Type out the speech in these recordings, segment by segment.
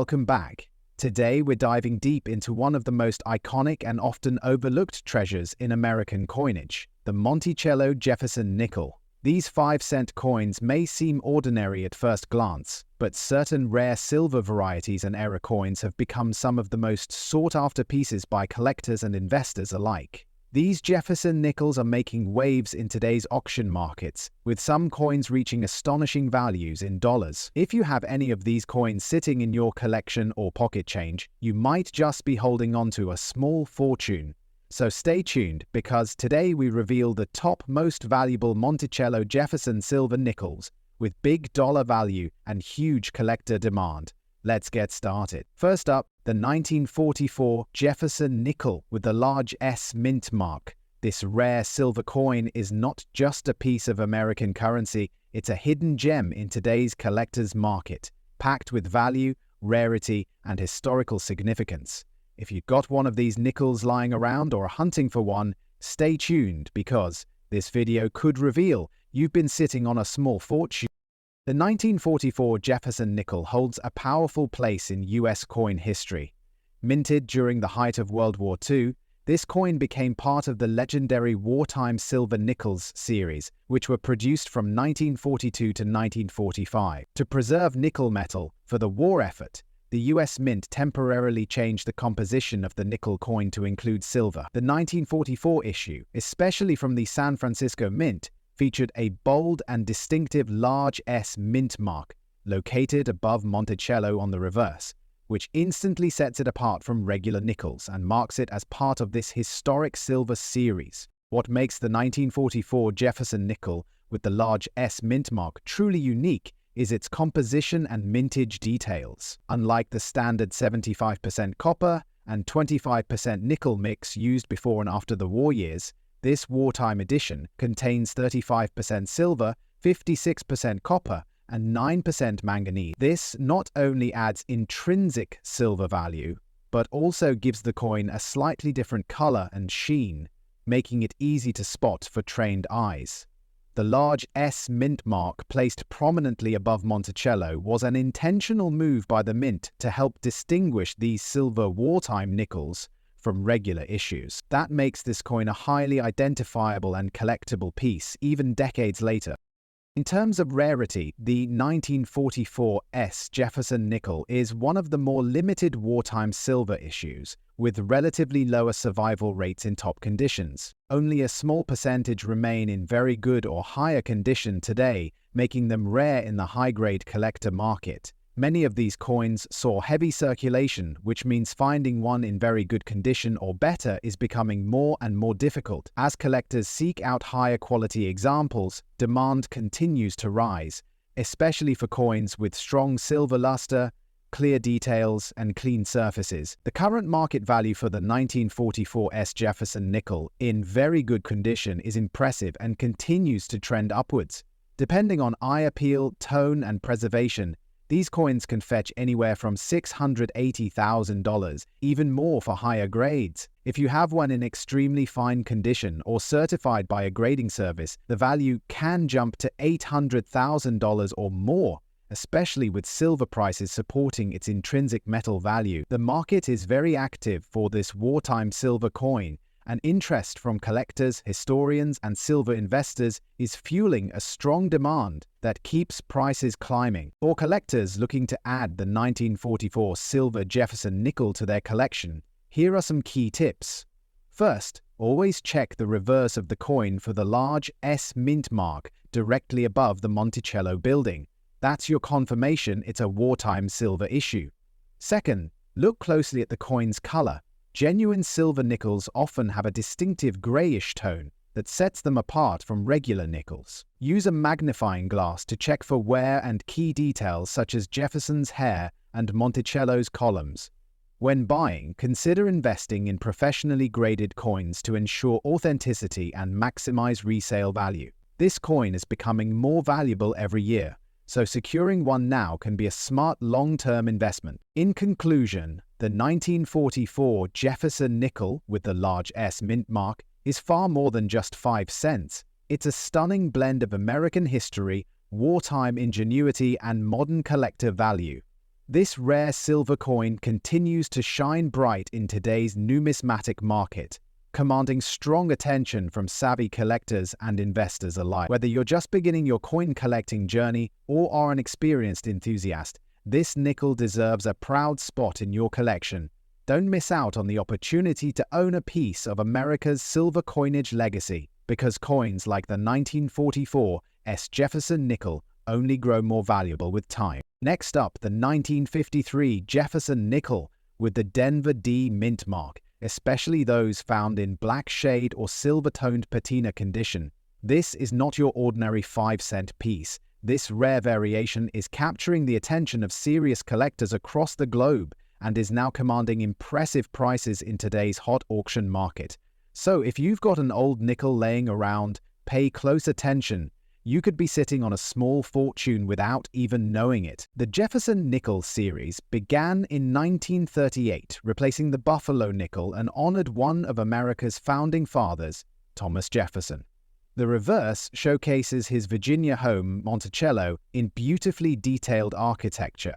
Welcome back. Today we're diving deep into one of the most iconic and often overlooked treasures in American coinage, the Monticello Jefferson nickel. These 5-cent coins may seem ordinary at first glance, but certain rare silver varieties and era coins have become some of the most sought-after pieces by collectors and investors alike. These Jefferson nickels are making waves in today's auction markets, with some coins reaching astonishing values in dollars. If you have any of these coins sitting in your collection or pocket change, you might just be holding on to a small fortune. So stay tuned, because today we reveal the top most valuable Monticello Jefferson silver nickels, with big dollar value and huge collector demand. Let's get started. First up, the 1944 Jefferson nickel with the large S mint mark. This rare silver coin is not just a piece of American currency, it's a hidden gem in today's collector's market, packed with value, rarity, and historical significance. If you've got one of these nickels lying around or are hunting for one, stay tuned, because this video could reveal you've been sitting on a small fortune. The 1944 Jefferson nickel holds a powerful place in U.S. coin history. Minted during the height of World War II, this coin became part of the legendary wartime silver nickels series, which were produced from 1942 to 1945. To preserve nickel metal for the war effort, the U.S. Mint temporarily changed the composition of the nickel coin to include silver. The 1944 issue, especially from the San Francisco Mint, featured a bold and distinctive large S mint mark located above Monticello on the reverse, which instantly sets it apart from regular nickels and marks it as part of this historic silver series. What makes the 1944 Jefferson nickel with the large S mint mark truly unique is its composition and mintage details. Unlike the standard 75% copper and 25% nickel mix used before and after the war years, this wartime edition contains 35% silver, 56% copper, and 9% manganese. This not only adds intrinsic silver value, but also gives the coin a slightly different color and sheen, making it easy to spot for trained eyes. The large S mint mark placed prominently above Monticello was an intentional move by the Mint to help distinguish these silver wartime nickels from regular issues. That makes this coin a highly identifiable and collectible piece, even decades later. In terms of rarity, the 1944 S Jefferson nickel is one of the more limited wartime silver issues, with relatively lower survival rates in top conditions. Only a small percentage remain in very good or higher condition today, making them rare in the high-grade collector market. Many of these coins saw heavy circulation, which means finding one in very good condition or better is becoming more and more difficult. As collectors seek out higher quality examples, demand continues to rise, especially for coins with strong silver luster, clear details, and clean surfaces. The current market value for the 1944 S Jefferson nickel in very good condition is impressive and continues to trend upwards. Depending on eye appeal, tone, and preservation, these coins can fetch anywhere from $680,000, even more for higher grades. If you have one in extremely fine condition or certified by a grading service, the value can jump to $800,000 or more, especially with silver prices supporting its intrinsic metal value. The market is very active for this wartime silver coin, and interest from collectors, historians, and silver investors is fueling a strong demand that keeps prices climbing. For collectors looking to add the 1944 silver Jefferson nickel to their collection, here are some key tips. First, always check the reverse of the coin for the large S mint mark directly above the Monticello building. That's your confirmation it's a wartime silver issue. Second, look closely at the coin's color. Genuine silver nickels often have a distinctive grayish tone that sets them apart from regular nickels. Use a magnifying glass to check for wear and key details such as Jefferson's hair and Monticello's columns. When buying, consider investing in professionally graded coins to ensure authenticity and maximize resale value. This coin is becoming more valuable every year, so securing one now can be a smart long-term investment. In conclusion, the 1944 Jefferson nickel with the large S mint mark is far more than just 5 cents. It's a stunning blend of American history, wartime ingenuity, and modern collector value. This rare silver coin continues to shine bright in today's numismatic market, commanding strong attention from savvy collectors and investors alike. Whether you're just beginning your coin collecting journey or are an experienced enthusiast, this nickel deserves a proud spot in your collection. Don't miss out on the opportunity to own a piece of America's silver coinage legacy, because coins like the 1944 Jefferson nickel only grow more valuable with time. Next up, the 1953 Jefferson nickel with the Denver D mint mark, especially those found in black shade or silver-toned patina condition. This is not your ordinary 5-cent piece. This rare variation is capturing the attention of serious collectors across the globe and is now commanding impressive prices in today's hot auction market. So if you've got an old nickel laying around, pay close attention. You could be sitting on a small fortune without even knowing it. The Jefferson nickel series began in 1938, replacing the Buffalo nickel and honored one of America's founding fathers, Thomas Jefferson. The reverse showcases his Virginia home, Monticello, in beautifully detailed architecture.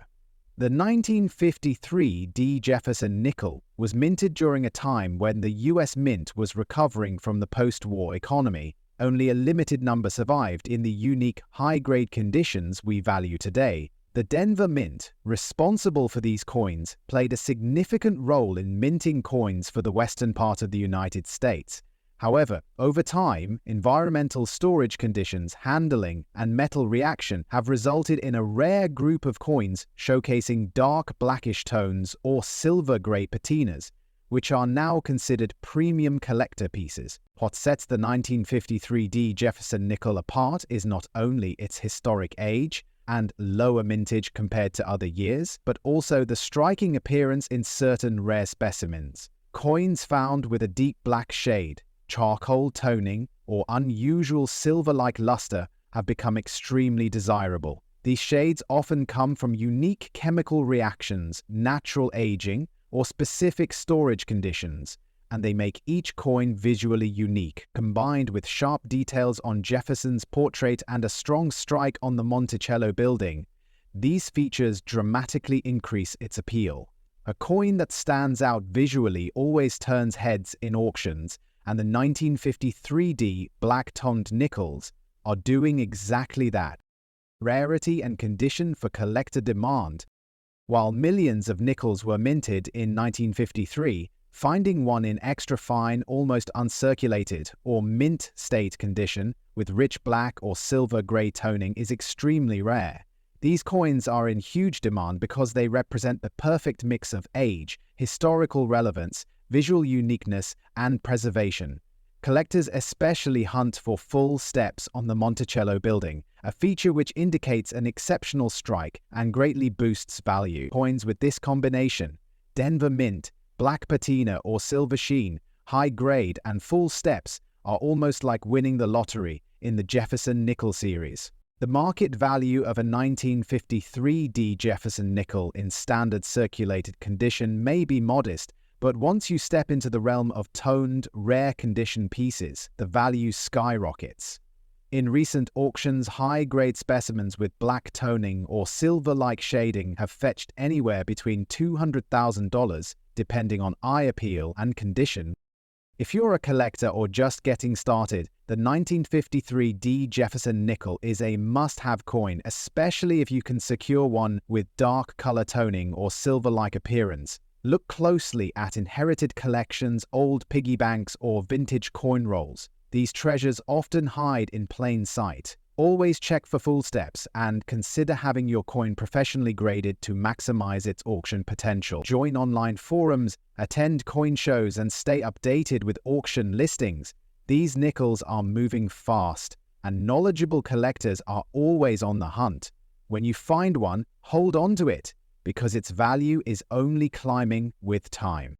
The 1953 D. Jefferson nickel was minted during a time when the U.S. Mint was recovering from the post-war economy. Only a limited number survived in the unique high-grade conditions we value today. The Denver Mint, responsible for these coins, played a significant role in minting coins for the western part of the United States. However, over time, environmental storage conditions, handling, and metal reaction have resulted in a rare group of coins showcasing dark blackish tones or silver-gray patinas, which are now considered premium collector pieces. What sets the 1953 D. Jefferson nickel apart is not only its historic age and lower mintage compared to other years, but also the striking appearance in certain rare specimens. Coins found with a deep black shade, charcoal toning, or unusual silver-like luster have become extremely desirable. These shades often come from unique chemical reactions, natural aging, or specific storage conditions, and they make each coin visually unique. Combined with sharp details on Jefferson's portrait and a strong strike on the Monticello building, these features dramatically increase its appeal. A coin that stands out visually always turns heads in auctions, and the 1953 D black-toned nickels are doing exactly that. Rarity and condition for collector demand. While millions of nickels were minted in 1953, finding one in extra fine, almost uncirculated, or mint state condition with rich black or silver-gray toning is extremely rare. These coins are in huge demand because they represent the perfect mix of age, historical relevance, visual uniqueness, and preservation. Collectors especially hunt for full steps on the Monticello building, a feature which indicates an exceptional strike and greatly boosts value. Coins with this combination, Denver Mint, black patina or silver sheen, high grade, and full steps, are almost like winning the lottery in the Jefferson nickel series. The market value of a 1953 D. Jefferson nickel in standard circulated condition may be modest, but once you step into the realm of toned, rare condition pieces, the value skyrockets. In recent auctions, high-grade specimens with black toning or silver-like shading have fetched anywhere between $200,000, depending on eye appeal and condition. If you're a collector or just getting started, the 1953 D. Jefferson nickel is a must-have coin, especially if you can secure one with dark color toning or silver-like appearance. Look closely at inherited collections, old piggy banks, or vintage coin rolls. These treasures often hide in plain sight. Always check for full steps and consider having your coin professionally graded to maximize its auction potential. Join online forums, attend coin shows, and stay updated with auction listings. These nickels are moving fast, and knowledgeable collectors are always on the hunt. When you find one, hold on to it, because its value is only climbing with time.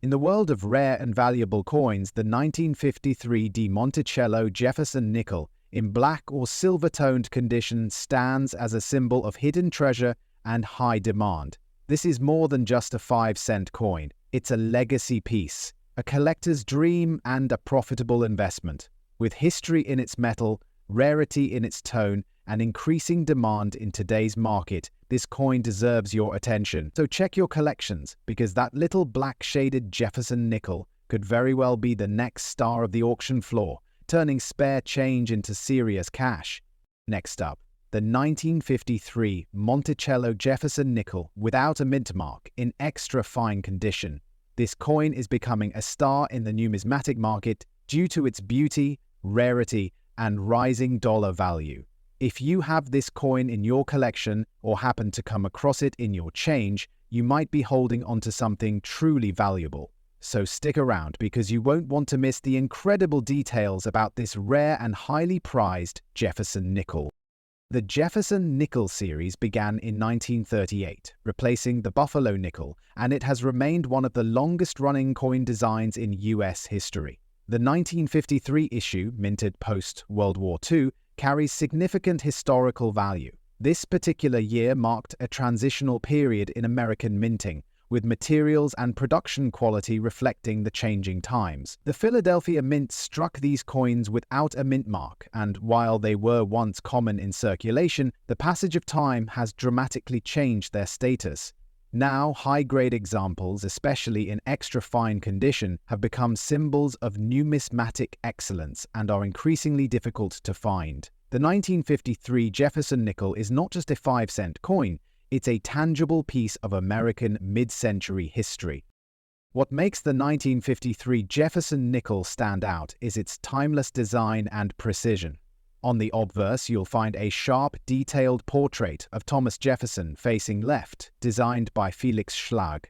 In the world of rare and valuable coins, the 1953 D. Monticello Jefferson nickel in black or silver-toned condition stands as a symbol of hidden treasure and high demand. This is more than just a 5-cent coin. It's a legacy piece, a collector's dream, and a profitable investment. With history in its metal, rarity in its tone, and increasing demand in today's market, this coin deserves your attention. So check your collections, because that little black shaded Jefferson nickel could very well be the next star of the auction floor, turning spare change into serious cash. Next up, the 1953 Monticello Jefferson nickel without a mint mark in extra fine condition. This coin is becoming a star in the numismatic market due to its beauty, rarity, and rising dollar value. If you have this coin in your collection or happen to come across it in your change, you might be holding onto something truly valuable. So stick around, because you won't want to miss the incredible details about this rare and highly prized Jefferson nickel. The Jefferson nickel series began in 1938, replacing the Buffalo nickel, and it has remained one of the longest-running coin designs in U.S. history. The 1953 issue, minted post-World War II, carries significant historical value. This particular year marked a transitional period in American minting, with materials and production quality reflecting the changing times. The Philadelphia Mint struck these coins without a mint mark, and while they were once common in circulation, the passage of time has dramatically changed their status. Now, high-grade examples, especially in extra-fine condition, have become symbols of numismatic excellence and are increasingly difficult to find. The 1953 Jefferson nickel is not just a 5-cent coin, it's a tangible piece of American mid-century history. What makes the 1953 Jefferson nickel stand out is its timeless design and precision. On the obverse, you'll find a sharp, detailed portrait of Thomas Jefferson facing left, designed by Felix Schlag.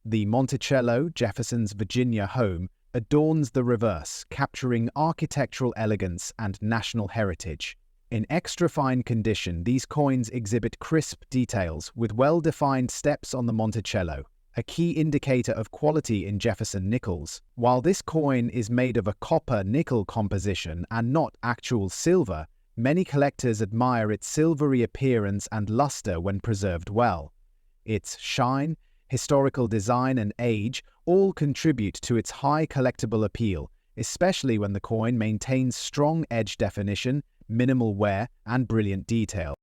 The Monticello, Jefferson's Virginia home, adorns the reverse, capturing architectural elegance and national heritage. In extra-fine condition, these coins exhibit crisp details with well-defined steps on the Monticello, a key indicator of quality in Jefferson nickels. While this coin is made of a copper-nickel composition and not actual silver, many collectors admire its silvery appearance and luster when preserved well. Its shine, historical design, and age all contribute to its high collectible appeal, especially when the coin maintains strong edge definition, minimal wear, and brilliant detail.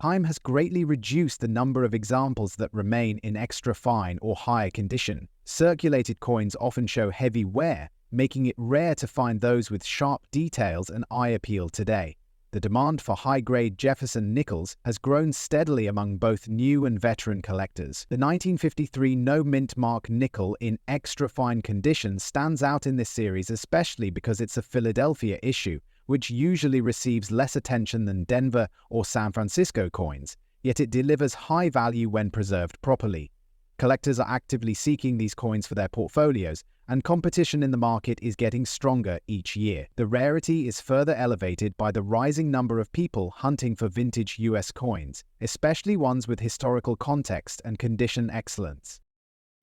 Time has greatly reduced the number of examples that remain in extra fine or higher condition. Circulated coins often show heavy wear, making it rare to find those with sharp details and eye appeal today. The demand for high-grade Jefferson nickels has grown steadily among both new and veteran collectors. The 1953 no-mint mark nickel in extra-fine condition stands out in this series, especially because it's a Philadelphia issue, which usually receives less attention than Denver or San Francisco coins, yet it delivers high value when preserved properly. Collectors are actively seeking these coins for their portfolios, and competition in the market is getting stronger each year. The rarity is further elevated by the rising number of people hunting for vintage US coins, especially ones with historical context and condition excellence.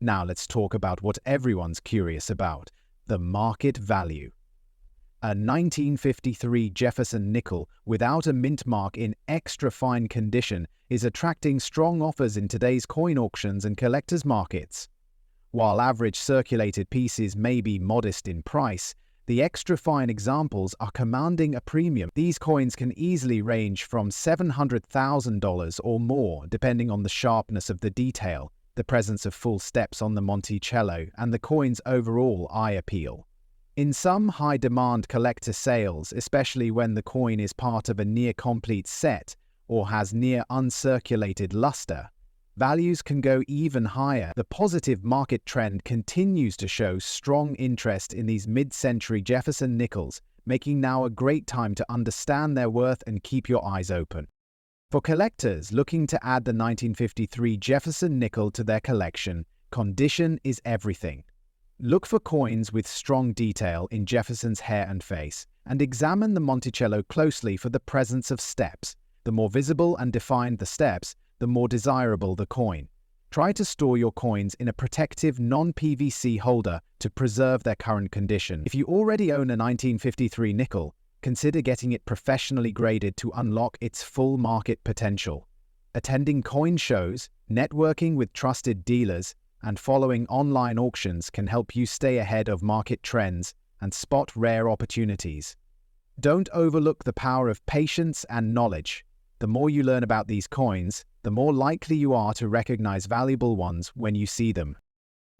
Now let's talk about what everyone's curious about: the market value. A 1953 Jefferson nickel without a mint mark in extra fine condition is attracting strong offers in today's coin auctions and collectors' markets. While average circulated pieces may be modest in price, the extra fine examples are commanding a premium. These coins can easily range from $700,000 or more, depending on the sharpness of the detail, the presence of full steps on the Monticello, and the coin's overall eye appeal. In some high-demand collector sales, especially when the coin is part of a near-complete set or has near-uncirculated luster, values can go even higher. The positive market trend continues to show strong interest in these mid-century Jefferson nickels, making now a great time to understand their worth and keep your eyes open. For collectors looking to add the 1953 Jefferson nickel to their collection, condition is everything. Look for coins with strong detail in Jefferson's hair and face, and examine the Monticello closely for the presence of steps. The more visible and defined the steps, the more desirable the coin. Try to store your coins in a protective non-PVC holder to preserve their current condition. If you already own a 1953 nickel, consider getting it professionally graded to unlock its full market potential. Attending coin shows, networking with trusted dealers, and following online auctions can help you stay ahead of market trends and spot rare opportunities. Don't overlook the power of patience and knowledge. The more you learn about these coins, the more likely you are to recognize valuable ones when you see them.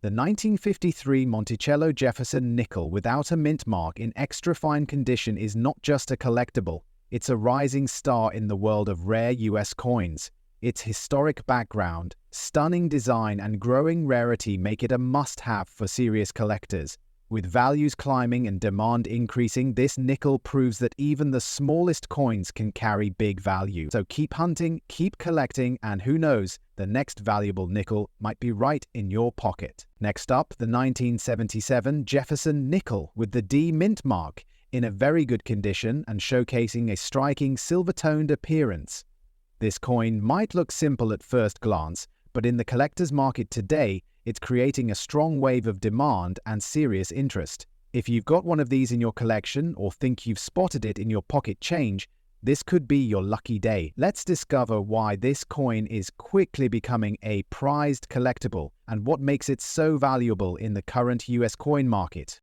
The 1953 Monticello Jefferson nickel without a mint mark in extra fine condition is not just a collectible, it's a rising star in the world of rare US coins. Its historic background, stunning design, and growing rarity make it a must-have for serious collectors. With values climbing and demand increasing, this nickel proves that even the smallest coins can carry big value. So keep hunting, keep collecting, and who knows, the next valuable nickel might be right in your pocket. Next up, the 1977 Jefferson nickel with the D mint mark, in a very good condition and showcasing a striking silver-toned appearance. This coin might look simple at first glance, but in the collector's market today, it's creating a strong wave of demand and serious interest. If you've got one of these in your collection or think you've spotted it in your pocket change, this could be your lucky day. Let's discover why this coin is quickly becoming a prized collectible and what makes it so valuable in the current US coin market.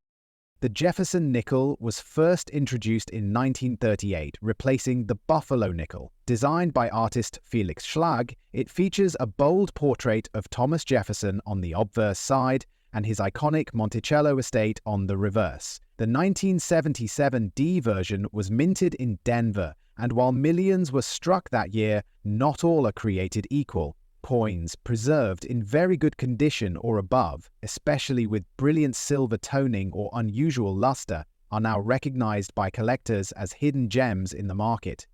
The Jefferson nickel was first introduced in 1938, replacing the Buffalo nickel. Designed by artist Felix Schlag, it features a bold portrait of Thomas Jefferson on the obverse side and his iconic Monticello estate on the reverse. The 1977 D version was minted in Denver, and while millions were struck that year, not all are created equal. Coins preserved in very good condition or above, especially with brilliant silver toning or unusual luster, are now recognized by collectors as hidden gems in the market.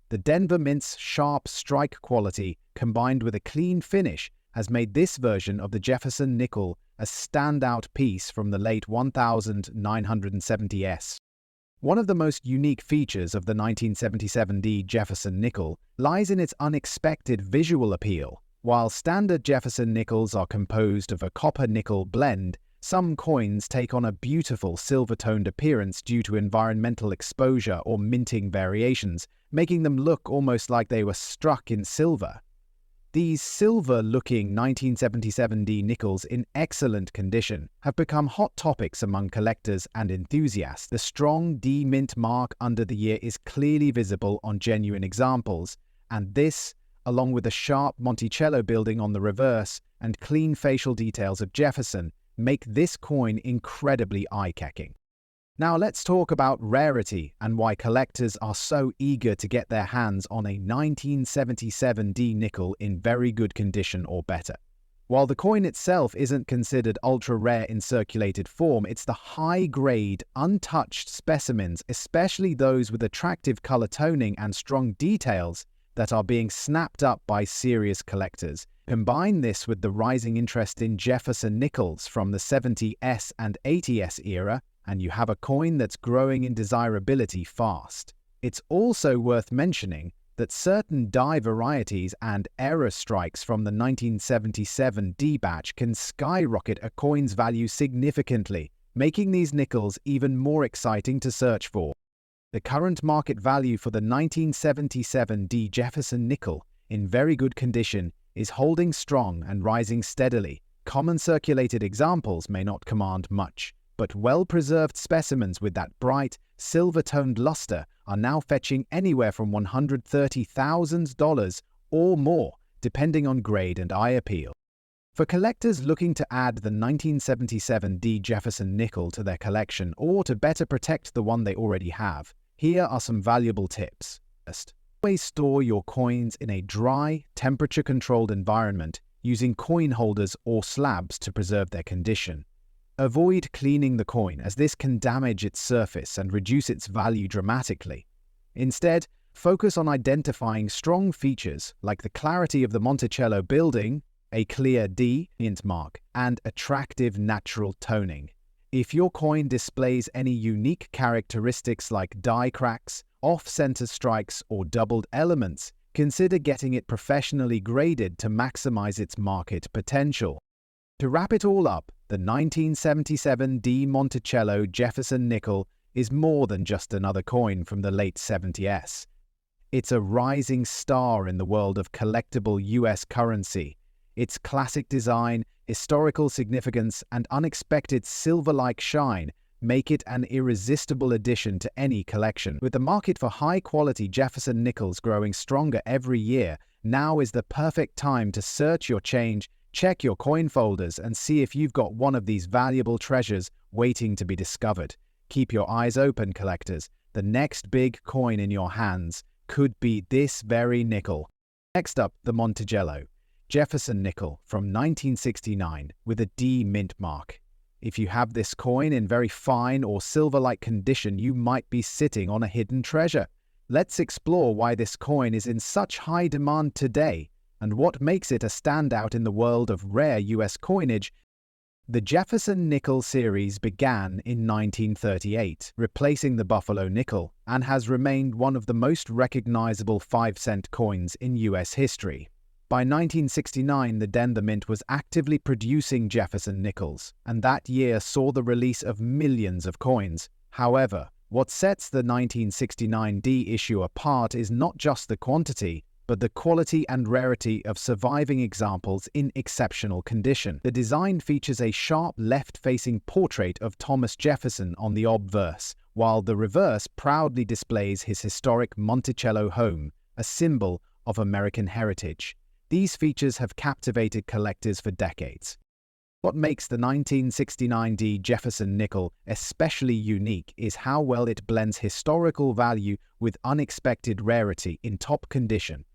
The Denver Mint's sharp strike quality, combined with a clean finish, has made this version of the Jefferson nickel a standout piece from the late 1970s. One of the most unique features of the 1977 D Jefferson nickel lies in its unexpected visual appeal. While standard Jefferson nickels are composed of a copper-nickel blend, some coins take on a beautiful silver-toned appearance due to environmental exposure or minting variations, making them look almost like they were struck in silver. These silver-looking 1977 D nickels in excellent condition have become hot topics among collectors and enthusiasts. The strong D mint mark under the year is clearly visible on genuine examples, and this, along with the sharp Monticello building on the reverse and clean facial details of Jefferson, make this coin incredibly eye-catching. Now let's talk about rarity and why collectors are so eager to get their hands on a 1977 D nickel in very good condition or better. While the coin itself isn't considered ultra-rare in circulated form, it's the high-grade, untouched specimens, especially those with attractive color toning and strong details, that are being snapped up by serious collectors. Combine this with the rising interest in Jefferson nickels from the 70s and 80s era, and you have a coin that's growing in desirability fast. It's also worth mentioning that certain die varieties and error strikes from the 1977 D batch can skyrocket a coin's value significantly, making these nickels even more exciting to search for. The current market value for the 1977 D Jefferson nickel, in very good condition, is holding strong and rising steadily. Common circulated examples may not command much, but well-preserved specimens with that bright, silver-toned luster are now fetching anywhere from $130,000 or more, depending on grade and eye appeal. For collectors looking to add the 1977 D Jefferson nickel to their collection or to better protect the one they already have, here are some valuable tips. First, always store your coins in a dry, temperature-controlled environment using coin holders or slabs to preserve their condition. Avoid cleaning the coin, as this can damage its surface and reduce its value dramatically. Instead, focus on identifying strong features like the clarity of the Monticello building, a clear D mint mark, and attractive natural toning. If your coin displays any unique characteristics like die cracks, off-center strikes, or doubled elements, consider getting it professionally graded to maximize its market potential. To wrap it all up, the 1977 D Monticello Jefferson nickel is more than just another coin from the late 70s. It's a rising star in the world of collectible US currency. Its classic design, historical significance, and unexpected silver-like shine make it an irresistible addition to any collection. With the market for high-quality Jefferson nickels growing stronger every year, now is the perfect time to search your change, check your coin folders, and see if you've got one of these valuable treasures waiting to be discovered. Keep your eyes open, collectors. The next big coin in your hands could be this very nickel. Next up, the Monticello Jefferson nickel from 1969 with a D mint mark. If you have this coin in very fine or silver-like condition, you might be sitting on a hidden treasure. Let's explore why this coin is in such high demand today and what makes it a standout in the world of rare US coinage. The Jefferson nickel series began in 1938, replacing the Buffalo nickel, and has remained one of the most recognizable 5-cent coins in US history. By 1969, the Mint was actively producing Jefferson nickels, and that year saw the release of millions of coins. However, what sets the 1969 D issue apart is not just the quantity, but the quality and rarity of surviving examples in exceptional condition. The design features a sharp left-facing portrait of Thomas Jefferson on the obverse, while the reverse proudly displays his historic Monticello home, a symbol of American heritage. These features have captivated collectors for decades. What makes the 1969 D Jefferson nickel especially unique is how well it blends historical value with unexpected rarity in top condition.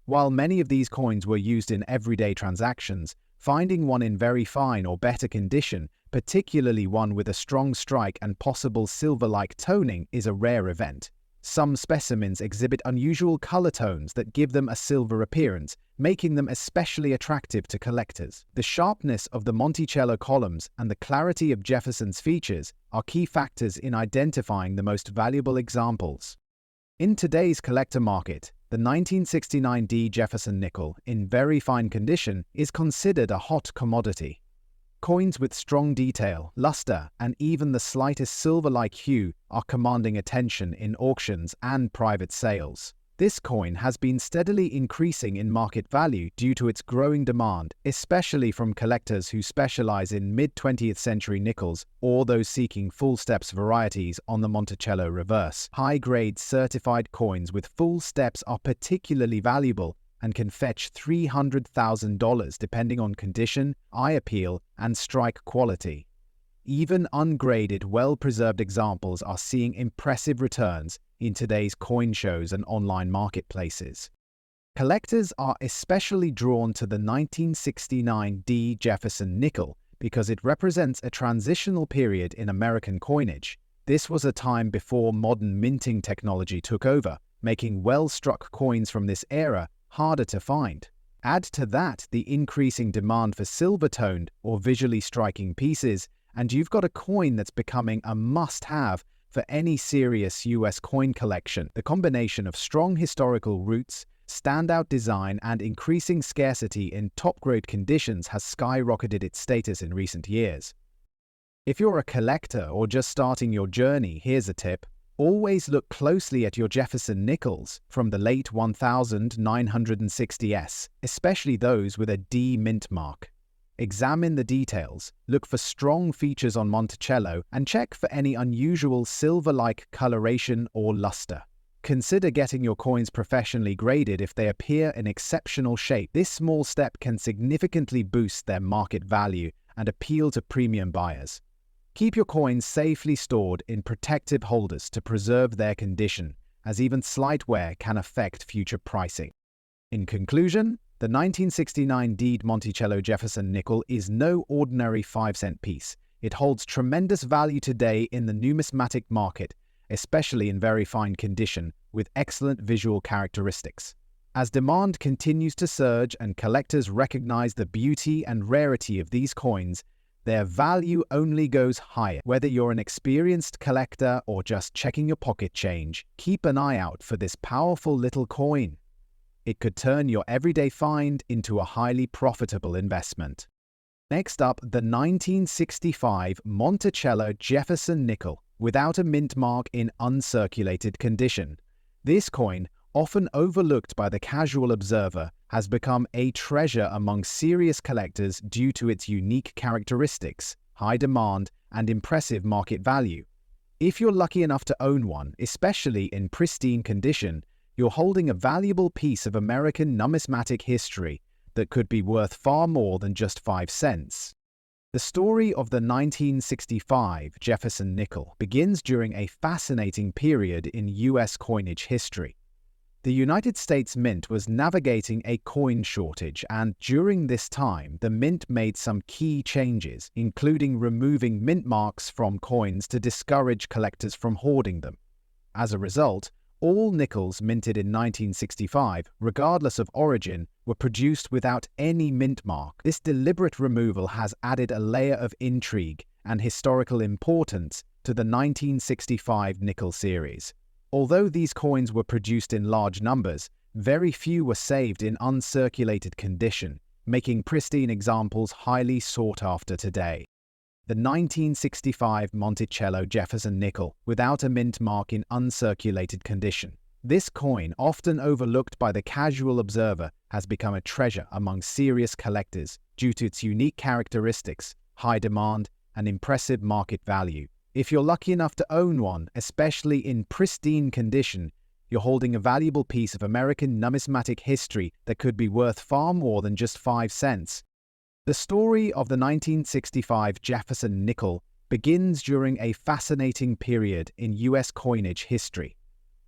While many of these coins were used in everyday transactions, finding one in very fine or better condition, particularly one with a strong strike and possible silver-like toning, is a rare event. Some specimens exhibit unusual color tones that give them a silver appearance, making them especially attractive to collectors. The sharpness of the Monticello columns and the clarity of Jefferson's features are key factors in identifying the most valuable examples. In today's collector market, the 1969 D Jefferson nickel, in very fine condition, is considered a hot commodity. Coins with strong detail, luster, and even the slightest silver-like hue are commanding attention in auctions and private sales. This coin has been steadily increasing in market value due to its growing demand, especially from collectors who specialize in mid-20th century nickels or those seeking full steps varieties on the Monticello reverse. High-grade certified coins with full steps are particularly valuable and can fetch $300,000 depending on condition, eye appeal, and strike quality. Even ungraded, well-preserved examples are seeing impressive returns in today's coin shows and online marketplaces. Collectors are especially drawn to the 1969 D Jefferson nickel because it represents a transitional period in American coinage. This was a time before modern minting technology took over, making well-struck coins from this era harder to find. Add to that the increasing demand for silver-toned or visually striking pieces, and you've got a coin that's becoming a must-have for any serious US coin collection. The combination of strong historical roots, standout design, and increasing scarcity in top-grade conditions has skyrocketed its status in recent years. If you're a collector or just starting your journey, here's a tip. Always look closely at your Jefferson nickels from the late 1960s, especially those with a D mint mark. Examine the details, look for strong features on Monticello, and check for any unusual silver-like coloration or luster. Consider getting your coins professionally graded if they appear in exceptional shape. This small step can significantly boost their market value and appeal to premium buyers. Keep your coins safely stored in protective holders to preserve their condition, as even slight wear can affect future pricing. In conclusion, the 1969 D Monticello Jefferson nickel is no ordinary 5-cent piece. It holds tremendous value today in the numismatic market, especially in very fine condition with excellent visual characteristics. As demand continues to surge and collectors recognize the beauty and rarity of these coins, their value only goes higher. Whether you're an experienced collector or just checking your pocket change, keep an eye out for this powerful little coin. It could turn your everyday find into a highly profitable investment. Next up, the 1965 Monticello Jefferson nickel without a mint mark in uncirculated condition. This coin, often overlooked by the casual observer, has become a treasure among serious collectors due to its unique characteristics: high demand, and impressive market value. If you're lucky enough to own one, especially in pristine condition, you're holding a valuable piece of American numismatic history that could be worth far more than just 5 cents. The story of the 1965 Jefferson nickel begins during a fascinating period in U.S. coinage history. The United States Mint was navigating a coin shortage, and during this time, the Mint made some key changes, including removing mint marks from coins to discourage collectors from hoarding them. As a result, all nickels minted in 1965, regardless of origin, were produced without any mint mark. This deliberate removal has added a layer of intrigue and historical importance to the 1965 nickel series. Although these coins were produced in large numbers, very few were saved in uncirculated condition, making pristine examples highly sought after today. The 1965 Monticello Jefferson nickel without a mint mark in uncirculated condition. This coin, often overlooked by the casual observer, has become a treasure among serious collectors due to its unique characteristics, high demand, and impressive market value. If you're lucky enough to own one, especially in pristine condition, you're holding a valuable piece of American numismatic history that could be worth far more than just 5 cents. The story of the 1965 Jefferson nickel begins during a fascinating period in U.S. coinage history.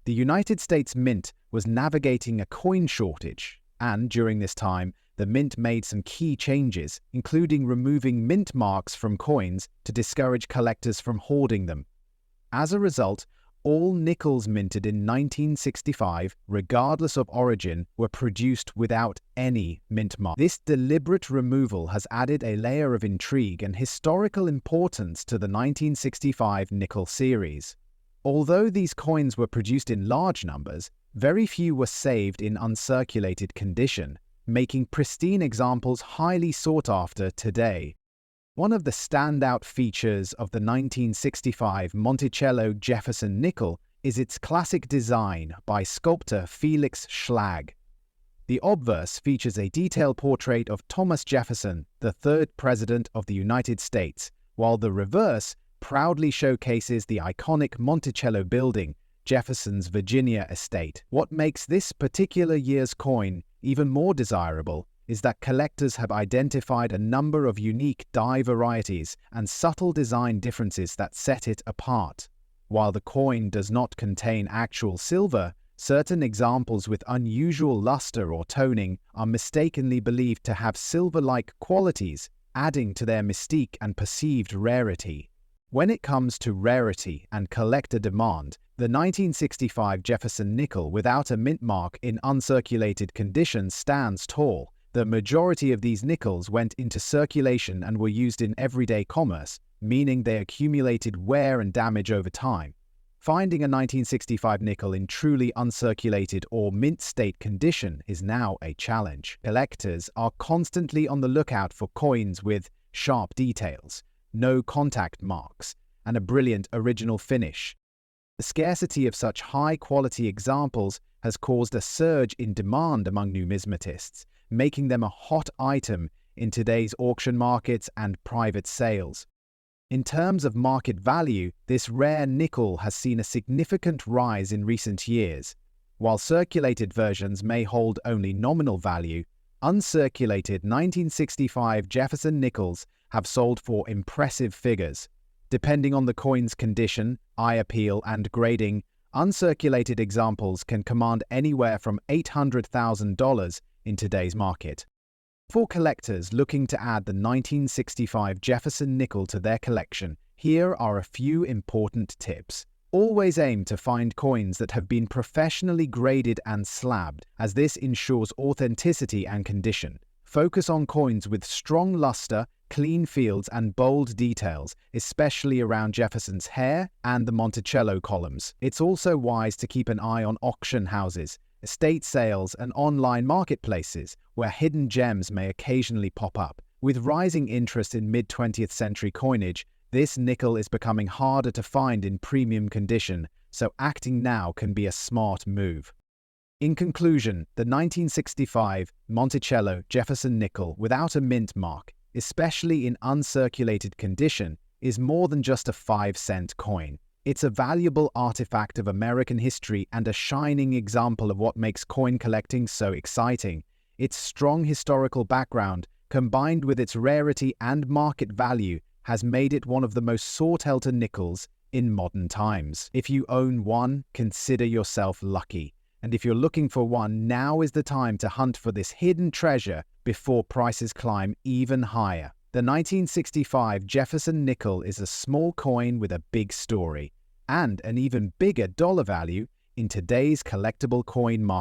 The United States Mint was navigating a coin shortage, and during this time, the Mint made some key changes, including removing mint marks from coins to discourage collectors from hoarding them. As a result, all nickels minted in 1965, regardless of origin, were produced without any mint mark. This deliberate removal has added a layer of intrigue and historical importance to the 1965 nickel series. Although these coins were produced in large numbers, very few were saved in uncirculated condition, making pristine examples highly sought after today. One of the standout features of the 1965 Monticello Jefferson nickel is its classic design by sculptor Felix Schlag. The obverse features a detailed portrait of Thomas Jefferson, the third President of the United States, while the reverse proudly showcases the iconic Monticello building, Jefferson's Virginia estate. What makes this particular year's coin even more desirable is that collectors have identified a number of unique die varieties and subtle design differences that set it apart. While the coin does not contain actual silver, certain examples with unusual luster or toning are mistakenly believed to have silver-like qualities, adding to their mystique and perceived rarity. When it comes to rarity and collector demand, the 1965 Jefferson nickel without a mint mark in uncirculated condition stands tall. The majority of these nickels went into circulation and were used in everyday commerce, meaning they accumulated wear and damage over time. Finding a 1965 nickel in truly uncirculated or mint state condition is now a challenge. Collectors are constantly on the lookout for coins with sharp details, no contact marks, and a brilliant original finish. The scarcity of such high-quality examples has caused a surge in demand among numismatists, making them a hot item in today's auction markets and private sales. In terms of market value, this rare nickel has seen a significant rise in recent years. While circulated versions may hold only nominal value, uncirculated 1965 Jefferson nickels have sold for impressive figures. Depending on the coin's condition, eye appeal, and grading, uncirculated examples can command anywhere from $800,000 in today's market. For collectors looking to add the 1965 Jefferson nickel to their collection, here are a few important tips. Always aim to find coins that have been professionally graded and slabbed, as this ensures authenticity and condition. Focus on coins with strong luster, clean fields, and bold details, especially around Jefferson's hair and the Monticello columns. It's also wise to keep an eye on auction houses, estate sales, and online marketplaces, where hidden gems may occasionally pop up. With rising interest in mid-20th century coinage, this nickel is becoming harder to find in premium condition, so acting now can be a smart move. In conclusion, the 1965 Monticello Jefferson nickel without a mint mark especially in uncirculated condition, is more than just a 5-cent coin. It's a valuable artifact of American history and a shining example of what makes coin collecting so exciting. Its strong historical background, combined with its rarity and market value, has made it one of the most sought-after nickels in modern times. If you own one, consider yourself lucky. And if you're looking for one, now is the time to hunt for this hidden treasure before prices climb even higher. The 1965 Jefferson nickel is a small coin with a big story, and an even bigger dollar value in today's collectible coin market.